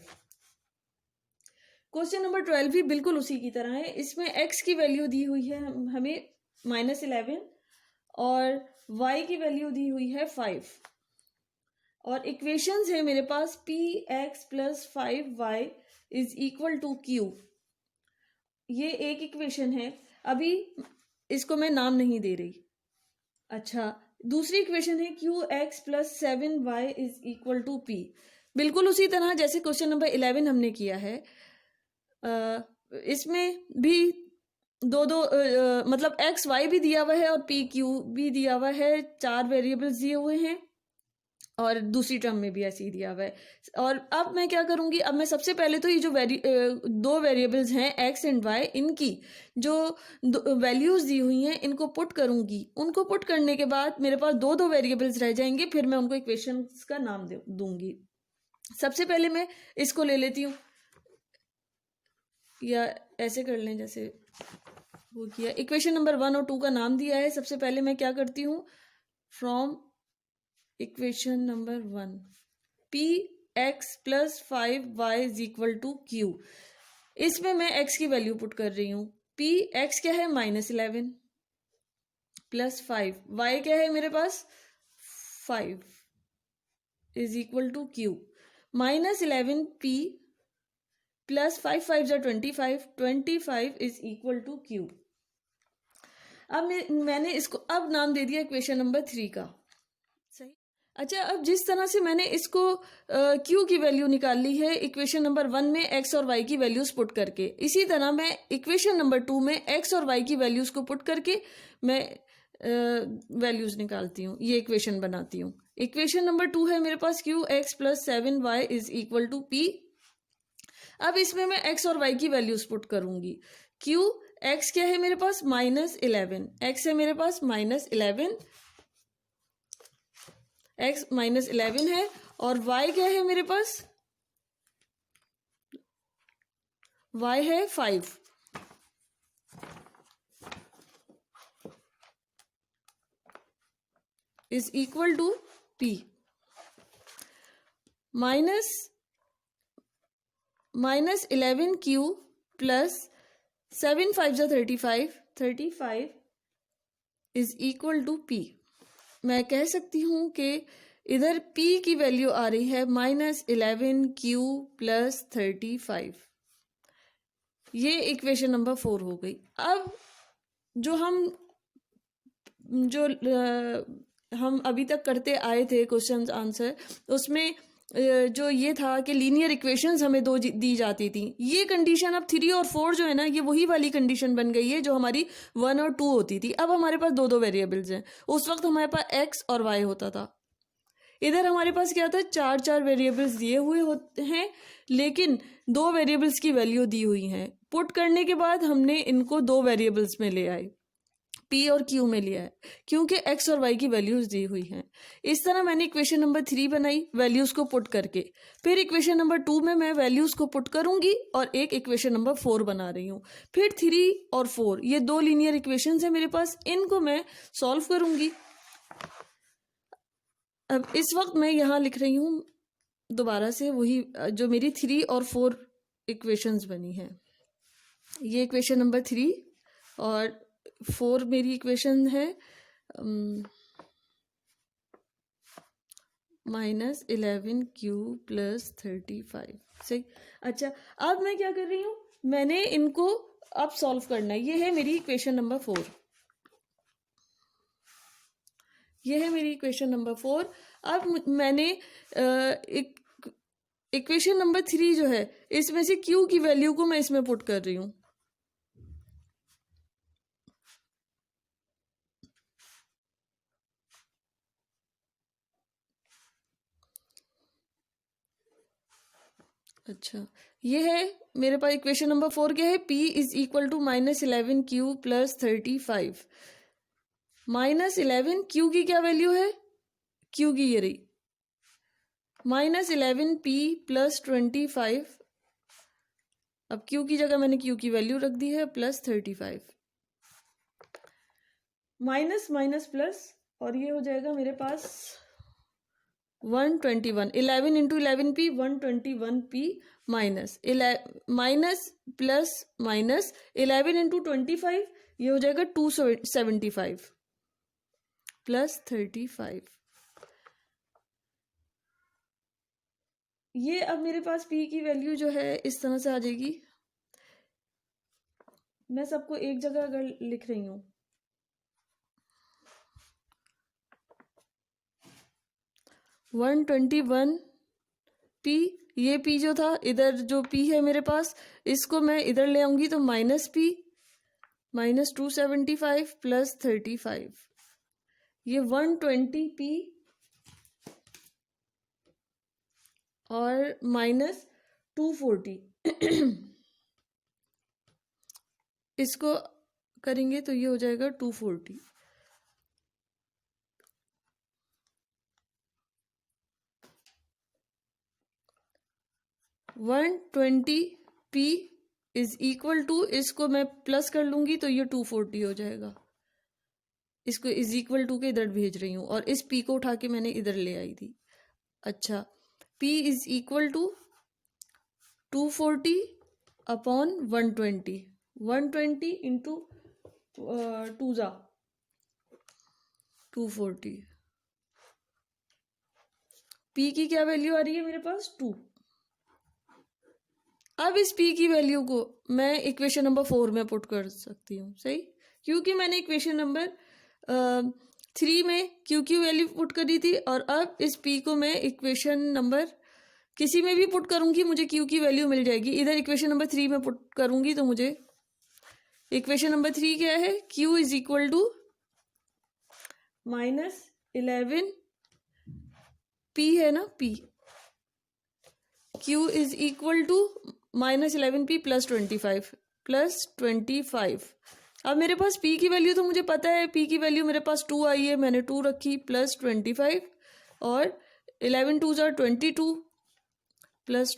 क्वेश्चन नंबर 12 भी बिल्कुल उसी की तरह है। इसमें x की वैल्यू दी हुई है हमें -11, और y की वैल्यू दी हुई है 5, और इक्वेशंस है मेरे पास px + 5y is equal to q। ये एक इक्वेशन है, अभी इसको मैं नाम नहीं दे रही। अच्छा, दूसरी इक्वेशन है qx + 7y is equal to p, बिल्कुल उसी तरह जैसे क्वेश्चन नंबर 11 हमने किया है। इसमें भी दो मतलब x y भी दिया हुआ है और p q भी दिया हुआ है, 4 वेरिएबल्स दिए हुए हैं, और दूसरी टर्म में भी ऐसे ही दिया हुआ है। और अब मैं क्या करूंगी, अब मैं सबसे पहले तो ये जो दो वेरिएबल्स हैं x एंड y, इनकी जो वैल्यूज दी हुई हैं इनको पुट करूंगी। उनको पुट करने के बाद मेरे पास दो वेरिएबल्स रह जाएंगे, फिर मैं उनको इक्वेशंस का नाम दूंगी। सबसे पहले मैं इसको ले लेती हूँ, या ऐसे कर लें जैसे वो किया। इक्वेशन नंबर 1 और 2 का नाम दिया है। सबसे पहले मैं क्या करती हूँ, from equation number 1 px + 5y is equal to q, इसमें मैं x की वैल्यू पुट कर रही हूँ। px क्या है, -11 + 5, y क्या है मेरे पास 5 is equal to q, -11p + 5 5 ज़ा 25, 25 इज इक्वल टू q। अब मैंने इसको अब नाम दे दिया इक्वेशन नंबर 3 का। सही, अच्छा, अब जिस तरह से मैंने इसको क्यू की वैल्यू निकाल ली है इक्वेशन नंबर 1 में एक्स और वाई की वैल्यूज पुट करके, इसी तरह मैं इक्वेशन नंबर 2 में एक्स और वाई की वैल्यूज को पुट करके मैं वैल्यूज निकालती हूँ, ये इक्वेशन बनाती हूँ। इक्वेशन नंबर 2 है मेरे पास Q X plus 7y is equal to P. अब इसमें मैं एक्स और वाई की वैल्यूज पुट करूंगी। क्यू एक्स क्या है मेरे पास -11, एक्स है मेरे पास -11, एक्स -11 है, और y क्या है मेरे पास, y है 5 is equal to p -11q plus 7 5 जा 35 इज इक्वल टू p। मैं कह सकती हूं कि इधर p की वैल्यू आ रही है -11q प्लस 35। ये इक्वेशन नंबर 4 हो गई। अब जो हम अभी तक करते आए थे क्वेश्चन आंसर, उसमें जो ये था कि लीनियर इक्वेशंस हमें दो दी जाती थी, ये कंडीशन अब 3 और 4 जो है ना, ये वही वाली कंडीशन बन गई है जो हमारी 1 और 2 होती थी। अब हमारे पास दो वेरिएबल्स हैं, उस वक्त हमारे पास एक्स और वाई होता था। इधर हमारे पास क्या था, चार वेरिएबल्स दिए हुए होते हैं, लेकिन दो वेरिएबल्स की वैल्यू दी हुई है। पुट करने के बाद हमने इनको दो वेरिएबल्स में ले आए, पी और क्यू में लिया है, क्योंकि एक्स और वाई की वैल्यूज दी हुई हैं। इस तरह मैंने इक्वेशन नंबर 3 बनाई वैल्यूज को पुट करके। फिर इक्वेशन नंबर 2 में मैं वैल्यूज को पुट करूंगी और एक इक्वेशन नंबर 4 बना रही हूँ। फिर 3 और 4 ये दो लीनियर इक्वेशंस है मेरे पास, इनको मैं सॉल्व करूंगी। अब इस वक्त मैं यहाँ लिख रही हूँ दोबारा से वही जो मेरी 3 और 4 इक्वेशंस बनी है। ये इक्वेशन नंबर 3 और 4 मेरी इक्वेशन है -11q प्लस 35। सही। अच्छा, अब मैं क्या कर रही हूँ, मैंने इनको अब सॉल्व करना है। ये है मेरी इक्वेशन नंबर 4, ये है मेरी इक्वेशन नंबर 4। अब मैंने इक्वेशन नंबर 3 जो है, इसमें से q की वैल्यू को मैं इसमें पुट कर रही हूँ। अच्छा, ये है मेरे पास इक्वेशन नंबर 4 क्या है, p is equal to -11q plus 35। -11 q की क्या वैल्यू है, q की ये रही, -11p प्लस 25। अब q की जगह मैंने q की वैल्यू रख दी है प्लस 35, माइनस माइनस प्लस, और ये हो जाएगा मेरे पास 121। 11 into 11p 121p minus plus minus 11 into 25, ये हो जाएगा 275 प्लस 35। ये अब मेरे पास p की वैल्यू जो है इस तरह से आ जाएगी। मैं सबको एक जगह अगर लिख रही हूँ, p, ये p जो था, इधर जो p है मेरे पास, इसको मैं इधर ले आऊंगी तो -p -275 प्लस 35, ये 120p और -240 इसको करेंगे तो ये हो जाएगा 240। One 120p is equal to, इसको मैं प्लस कर लूंगी तो ये 240 हो जाएगा। इसको इज इक्वल टू के इधर भेज रही हूँ और इस p को उठा के मैंने इधर ले आई थी। अच्छा, p is equal to 240 upon 120, 120 into 2 जा 240। p की क्या वैल्यू आ रही है मेरे पास 2। अब इस p की वैल्यू को मैं इक्वेशन नंबर 4 में पुट कर सकती हूँ। सही, क्योंकि मैंने इक्वेशन नंबर 3 में क्यू की वैल्यू पुट करी थी, और अब इस पी को मैं इक्वेशन नंबर किसी में भी पुट करूंगी मुझे क्यू की वैल्यू मिल जाएगी। इधर इक्वेशन नंबर 3 में पुट करूंगी तो मुझे इक्वेशन नंबर 3 क्या है, q is equal to -11 p है ना, p, q is equal to -11 p plus 25। अब मेरे पास p की वैल्यू तो मुझे पता है, p की वैल्यू मेरे पास 2 आई है, मैंने 2 रखी, प्लस 25, और 11 2 जार 22 प्लस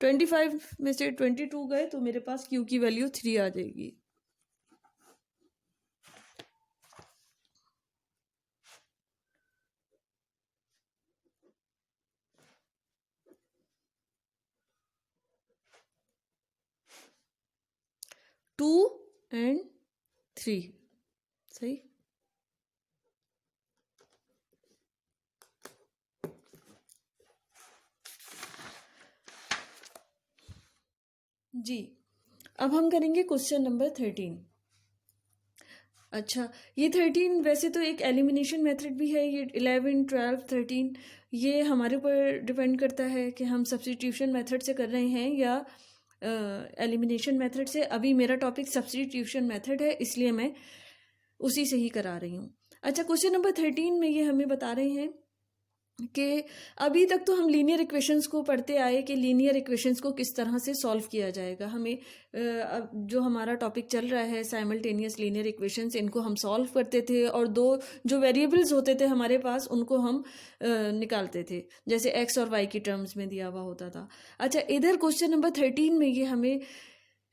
25 में से 22 गए तो मेरे पास q की वैल्यू 3 आ जाएगी। टू एंड 3 सही। जी, अब हम करेंगे क्वेश्चन नंबर 13। अच्छा, ये 13 वैसे तो एक एलिमिनेशन मेथड भी है, ये 11 12 13 ये हमारे ऊपर डिपेंड करता है कि हम सब्स्टिट्यूशन मेथड से कर रहे हैं या एलिमिनेशन मेथड से। अभी मेरा टॉपिक सब्स्टिट्यूशन मेथड है, इसलिए मैं उसी से ही करा रही हूँ। अच्छा, क्वेश्चन नंबर 13 में ये हमें बता रहे हैं कि अभी तक तो हम लीनियर इक्वेशंस को पढ़ते आए कि लीनियर इक्वेशंस को किस तरह से सॉल्व किया जाएगा। हमें अब जो हमारा टॉपिक चल रहा है साइमल्टेनियस लीनियर इक्वेशंस, इनको हम सॉल्व करते थे और दो जो वेरिएबल्स होते थे हमारे पास उनको हम निकालते थे, जैसे एक्स और वाई की टर्म्स में दिया हुआ होता था। अच्छा, इधर क्वेश्चन नंबर 13 में ये हमें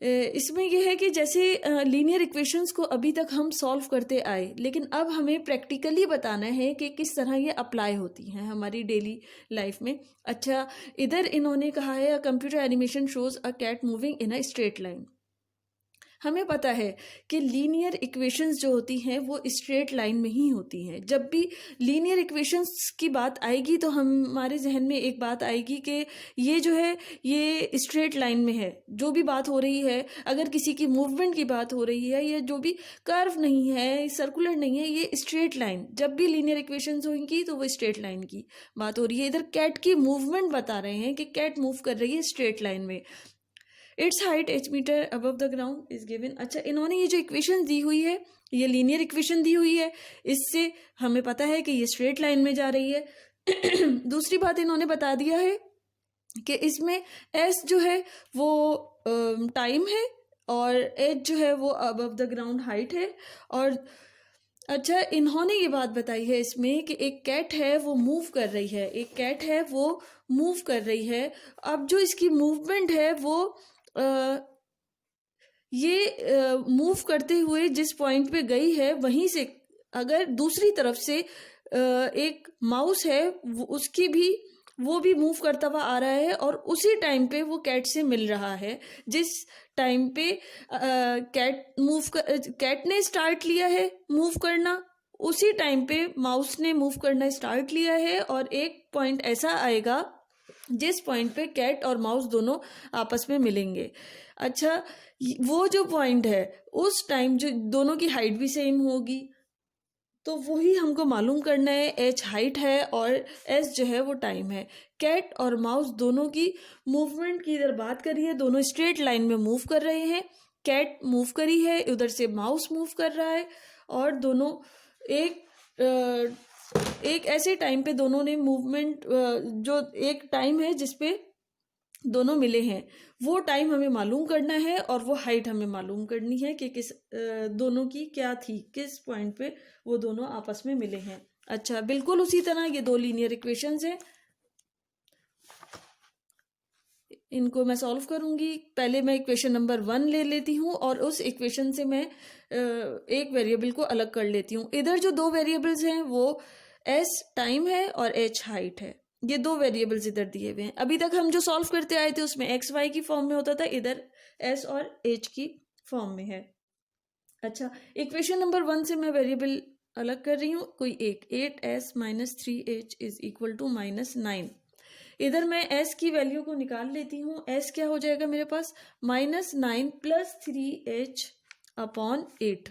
इसमें यह है कि जैसे लीनियर इक्वेशंस को अभी तक हम सॉल्व करते आए, लेकिन अब हमें प्रैक्टिकली बताना है कि किस तरह ये अप्लाई होती हैं हमारी डेली लाइफ में। अच्छा, इधर इन्होंने कहा है a computer animation shows a cat moving in a straight line. हमें पता है कि लीनियर इक्वेशंस जो होती हैं वो स्ट्रेट लाइन में ही होती हैं। जब भी लीनियर इक्वेशंस की बात आएगी तो हमारे जहन में एक बात आएगी कि ये जो है ये स्ट्रेट लाइन में है। जो भी बात हो रही है, अगर किसी की मूवमेंट की बात हो रही है या जो भी कर्व नहीं है, सर्कुलर नहीं है, ये स्ट्रेट लाइन, जब भी लीनियर इक्वेशंस होंगी तो वो स्ट्रेट लाइन की बात हो रही है। इधर कैट की मूवमेंट बता रहे हैं कि कैट मूव कर रही है स्ट्रेट लाइन में। Its height h metre above the ground is given. अच्छा, इन्होंने ये जो इक्वेशन दी हुई है, ये लीनियर इक्वेशन दी हुई है, इससे हमें पता है कि ये स्ट्रेट लाइन में जा रही है। दूसरी बात इन्होंने बता दिया है कि इसमें s जो है वो टाइम है और h जो है वो अबव द ग्राउंड हाइट है। और अच्छा, इन्होंने ये बात बताई है इसमें कि एक कैट है वो मूव कर रही है, एक कैट है वो मूव कर रही है। अब जो इसकी मूवमेंट है वो ये मूव करते हुए जिस पॉइंट पे गई है वहीं से अगर दूसरी तरफ से एक माउस है उसकी भी वो भी मूव करता हुआ आ रहा है और उसी टाइम पे वो कैट से मिल रहा है। जिस टाइम पे कैट ने स्टार्ट लिया है मूव करना, उसी टाइम पे माउस ने मूव करना स्टार्ट लिया है और एक पॉइंट ऐसा आएगा जिस पॉइंट पे कैट और माउस दोनों आपस में मिलेंगे। अच्छा, वो जो पॉइंट है उस टाइम जो दोनों की हाइट भी सेम होगी, तो वही हमको मालूम करना है। h हाइट है और s जो है वो टाइम है। कैट और माउस दोनों की मूवमेंट की इधर बात करिए, दोनों स्ट्रेट लाइन में मूव कर रहे हैं। कैट मूव करी है, उधर से माउस मूव कर रहा है और दोनों एक ऐसे टाइम पे दोनों ने मूवमेंट जो एक टाइम है जिसपे दोनों मिले हैं, वो टाइम हमें मालूम करना है और वो हाइट हमें मालूम करनी है कि किस दोनों की क्या थी, किस पॉइंट पे वो दोनों आपस में मिले हैं। अच्छा, बिल्कुल उसी तरह ये दो लीनियर इक्वेशंस हैं, इनको मैं सॉल्व करूंगी। पहले मैं इक्वेशन नंबर 1 ले लेती हूँ और उस इक्वेशन से मैं एक वेरिएबल को अलग कर लेती हूँ। इधर जो दो वेरिएबल्स हैं वो s टाइम है और h हाइट है। ये दो वेरिएबल्स इधर दिए हुए हैं। अभी तक हम जो सॉल्व करते आए थे उसमें x y की फॉर्म में होता था, इधर s और h की फॉर्म में है। अच्छा, इक्वेशन नंबर 1 से मैं वेरिएबल अलग कर रही हूँ, कोई एक 8s - 3h is equal to -9। इधर मैं s की वैल्यू को निकाल लेती हूँ। s क्या हो जाएगा मेरे पास, -9 + 3h/8।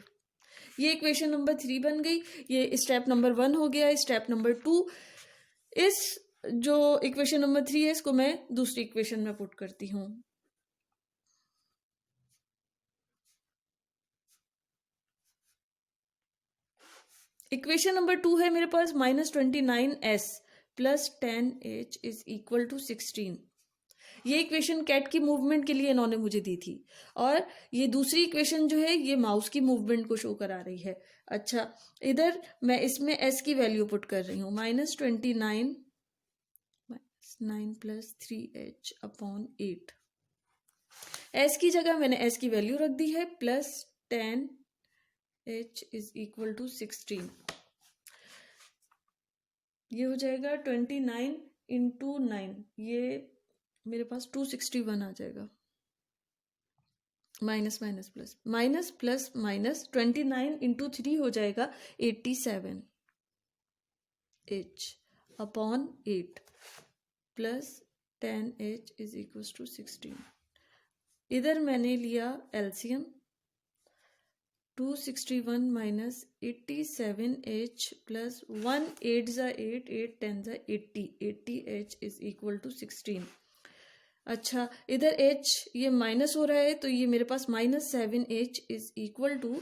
ये इक्वेशन नंबर 3 बन गई। ये स्टेप नंबर 1 हो गया। स्टेप नंबर 2, इस जो इक्वेशन नंबर 3 है इसको मैं दूसरी इक्वेशन में पुट करती हूँ। इक्वेशन नंबर 2 है मेरे पास -29s plus 10h is equal to 16। ये इक्वेशन कैट की मूवमेंट के लिए इन्होंने मुझे दी थी, और ये दूसरी इक्वेशन जो है ये माउस की मूवमेंट को शो करा रही है। अच्छा, इधर मैं इसमें s की वैल्यू पुट कर रही हूँ, -29 9 प्लस 3h अपॉन 8। s की जगह मैंने s की वैल्यू रख दी है, plus 10h is equal to 16। ये हो जाएगा 29 इंटू 9, ये मेरे पास 261 आ जाएगा। Minus minus plus, minus plus minus 29 into 3 हो जाएगा 87 h upon 8 plus 10h is equal to 16। इधर मैंने लिया एलसीएम, 261 माइनस 87h प्लस 1 8 ज़ा 8 8 10 ज़ा 80 80h इज इक्वल टू 16। अच्छा, इधर h ये माइनस हो रहा है तो ये मेरे पास -7h is equal to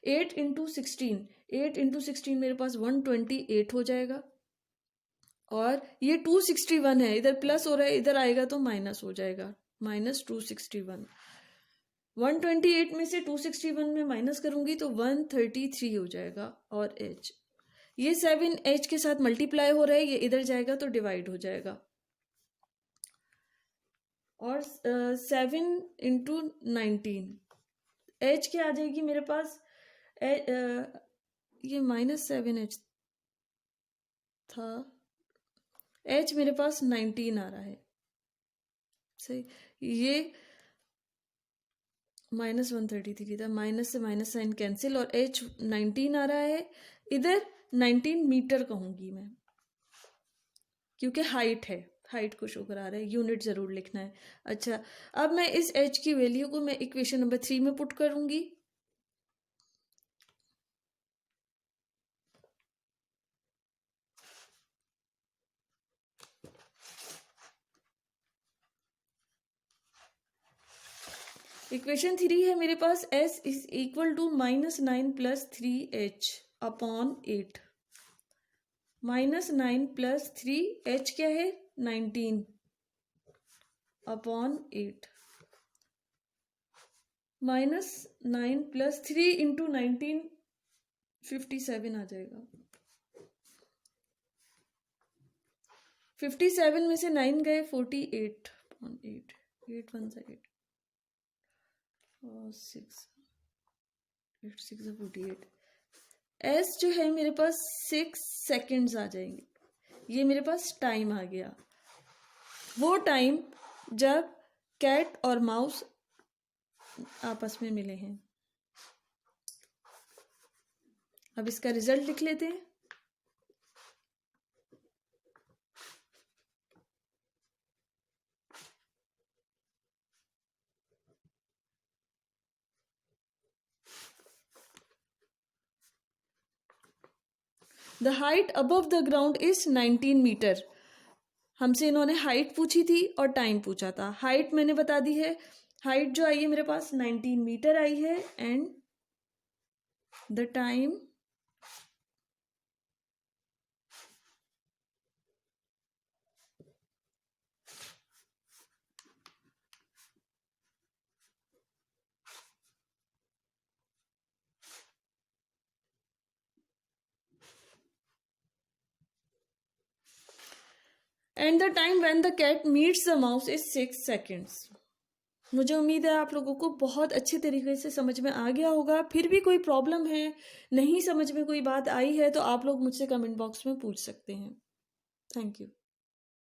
8 into 16। 8 into 16 मेरे पास 128 हो जाएगा, और ये 261 है, इधर प्लस हो रहा है, इधर आएगा तो माइनस हो जाएगा, -261। 128 में से 261 में माइनस करूंगी तो 133 हो जाएगा, और h ये 7h के साथ मल्टीप्लाई हो रहा है, ये इधर जाएगा तो डिवाइड हो जाएगा, और 7 इंटू 19 h क्या आ जाएगी मेरे पास, ये -7h था, h मेरे पास 19 आ रहा है, सही। ये -133 था, माइनस से माइनस साइन कैंसिल, और h 19 आ रहा है। इधर 19 मीटर कहूंगी मैं, क्योंकि हाइट है, हाइट को शो करा रहा है, यूनिट जरूर लिखना है। अच्छा, अब मैं इस h की वैल्यू को मैं इक्वेशन नंबर 3 में पुट करूंगी। इक्वेशन 3 है मेरे पास, s is equal to -9 plus 3h upon 8। -9 plus 3h क्या है, 19 अपॉन 8। -9 प्लस 3 इंटू 19 57 आ जाएगा। 57 में से 9 गए, 48 अपॉन 8, 8 1 सा 8 और 6 8 6 48। s जो है मेरे पास 6 सेकेंड्स आ जाएंगे, ये मेरे पास टाइम आ गया, वो टाइम जब कैट और माउस आपस में मिले हैं। अब इसका रिजल्ट लिख लेते हैं। The height above the ground is 19 metre. हमसे इन्होंने हाइट पूछी थी और टाइम पूछा था। हाइट मैंने बता दी है, हाइट जो आई है मेरे पास 19 मीटर आई है, and the time and the time when the cat meets the mouse is 6 seconds. मुझे उम्मीद है आप लोगों को बहुत अच्छे तरीके से समझ में आ गया होगा। फिर भी कोई प्रॉब्लम है, नहीं समझ में कोई बात आई है, तो आप लोग मुझसे कमेंट बॉक्स में पूछ सकते हैं। Thank you.